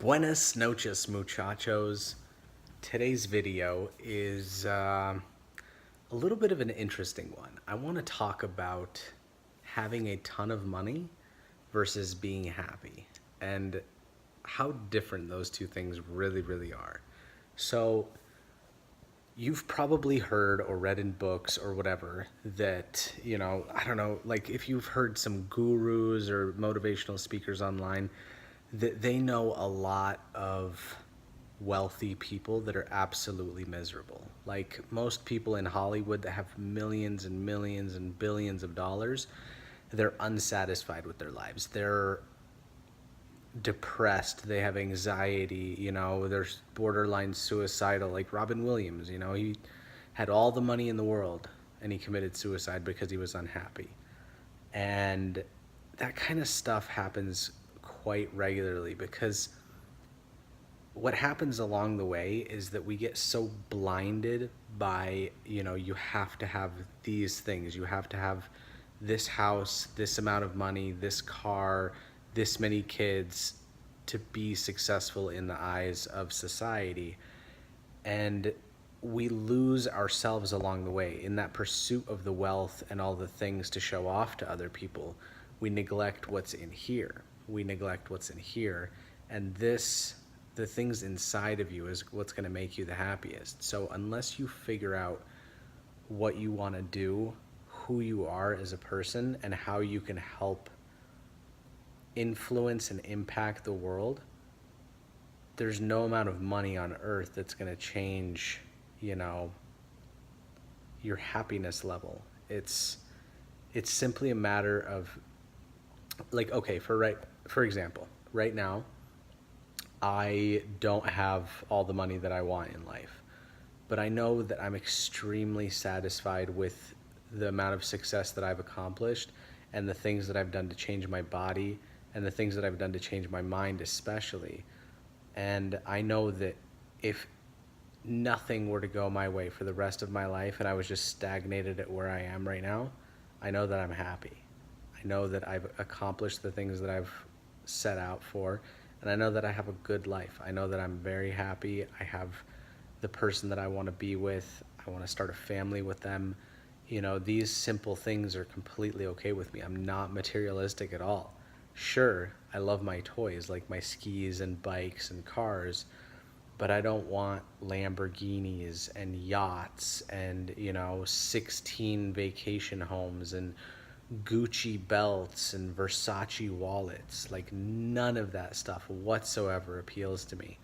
Buenas noches, muchachos. Today's video is a little bit of an interesting one. I want to talk about having a ton of money versus being happy and how different those two things really are. So, you've probably heard or read in books or whatever that, I don't know, like if you've heard some gurus or motivational speakers online, that they know a lot of wealthy people that are absolutely miserable. Like most people in Hollywood that have millions and millions and billions of dollars, they're unsatisfied with their lives. They're depressed, they have anxiety, they're borderline suicidal, like Robin Williams. He had all the money in the world and he committed suicide because he was unhappy. And that kind of stuff happens quite regularly because what happens along the way is that we get so blinded by, you have to have these things. You have to have this house, this amount of money, this car, this many kids to be successful in the eyes of society. And we lose ourselves along the way in that pursuit of the wealth and all the things to show off to other people. We neglect what's in here. We neglect what's in here. And the things inside of you is what's going to make you the happiest. So unless you figure out what you want to do, who you are as a person, and how you can help influence and impact the world, there's no amount of money on earth that's going to change, your happiness level. It's simply a matter of, like, okay, for example, right now I don't have all the money that I want in life, but I know that I'm extremely satisfied with the amount of success that I've accomplished and the things that I've done to change my body and the things that I've done to change my mind especially. And I know that if nothing were to go my way for the rest of my life and I was just stagnated at where I am right now, I know that I'm happy. I know that I've accomplished the things that I've set out for, and I know that I have a good life. I know that I'm very happy. I have the person that I want to be with. I want to start a family with them. These simple things are completely okay with me. I'm not materialistic at all. Sure, I love my toys, like my skis and bikes and cars, but I don't want Lamborghinis and yachts and, 16 vacation homes and Gucci belts and Versace wallets. Like none of that stuff whatsoever appeals to me.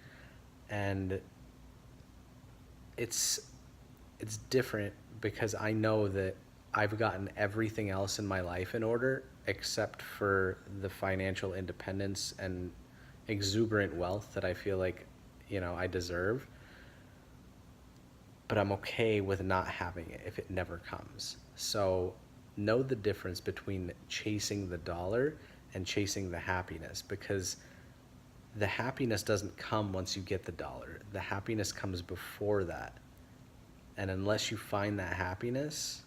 And it's different because I know that I've gotten everything else in my life in order except for the financial independence and exuberant wealth that I feel like, I deserve. But I'm okay with not having it if it never comes. So know the difference between chasing the dollar and chasing the happiness, because the happiness doesn't come once you get the dollar. The happiness comes before that. And unless you find that happiness,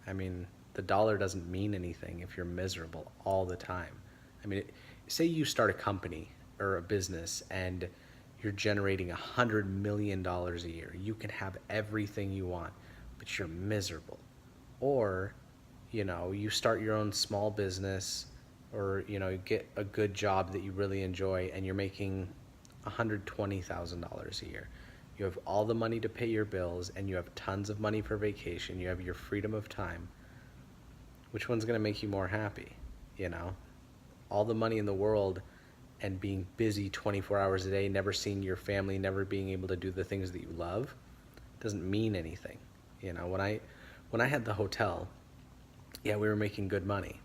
the dollar doesn't mean anything if you're miserable all the time. Say you start a company or a business and you're generating $100 million a year. You can have everything you want, but you're miserable. Or, you start your own small business, or, get a good job that you really enjoy and you're making $120,000 a year. You have all the money to pay your bills and you have tons of money for vacation. You have your freedom of time. Which one's going to make you more happy? All the money in the world and being busy 24 hours a day, never seeing your family, never being able to do the things that you love doesn't mean anything. When I had the hotel, yeah, we were making good money.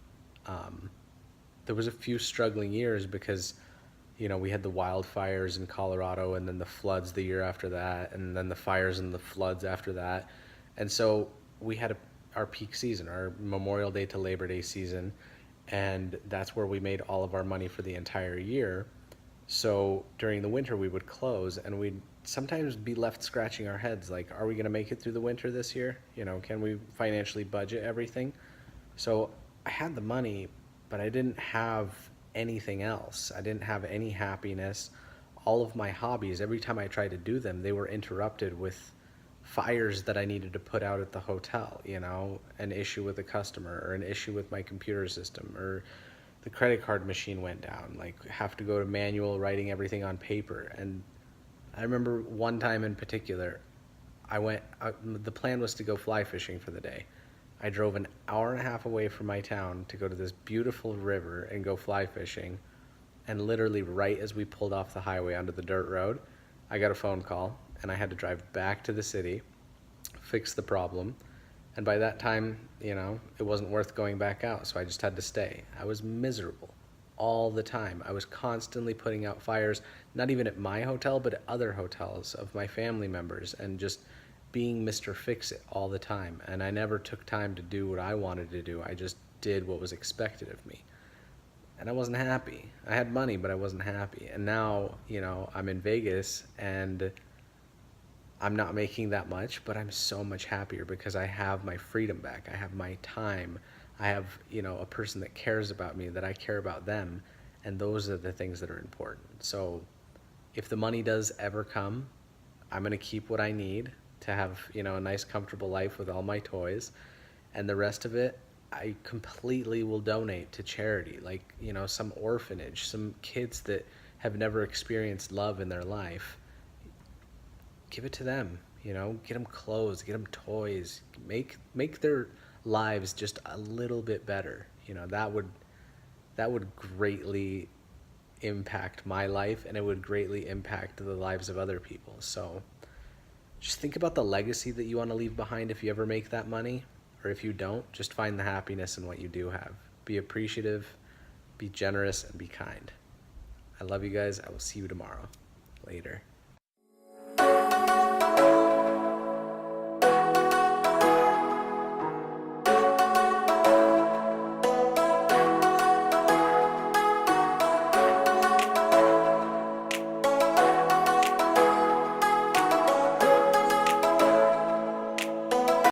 There was a few struggling years because, we had the wildfires in Colorado and then the floods the year after that, and then the fires and the floods after that. And so we had our peak season, our Memorial Day to Labor Day season, and that's where we made all of our money for the entire year. So during the winter we would close and we'd sometimes be left scratching our heads like, are we going to make it through the winter this year? Can we financially budget everything? So I had the money, but I didn't have anything else. I didn't have any happiness. All of my hobbies, every time I tried to do them, they were interrupted with fires that I needed to put out at the hotel, you know, an issue with a customer or an issue with my computer system or the credit card machine went down, like have to go to manual writing everything on paper. And I remember one time in particular, the plan was to go fly fishing for the day. I drove an hour and a half away from my town to go to this beautiful river and go fly fishing. And literally, right as we pulled off the highway onto the dirt road, I got a phone call and I had to drive back to the city, fix the problem. And by that time, you know, it wasn't worth going back out, so I just had to stay. I was miserable all the time. I was constantly putting out fires, not even at my hotel, but at other hotels of my family members, and just being Mr. Fix-It all the time. And I never took time to do what I wanted to do. I just did what was expected of me. And I wasn't happy. I had money, but I wasn't happy. And now, you know, I'm in Vegas and I'm not making that much, but I'm so much happier because I have my freedom back. I have my time. I have, you know, a person that cares about me, that I care about them. And those are the things that are important. So if the money does ever come, I'm going to keep what I need to have, you know, a nice, comfortable life with all my toys. And the rest of it, I completely will donate to charity, like, you know, some orphanage, some kids that have never experienced love in their life. Give it to them, you know, get them clothes, get them toys, make their lives just a little bit better. You know, that would greatly impact my life, and it would greatly impact the lives of other people. So just think about the legacy that you want to leave behind if you ever make that money, or if you don't, just find the happiness in what you do have. Be appreciative, be generous, and be kind. I love you guys. I will see you tomorrow. Later.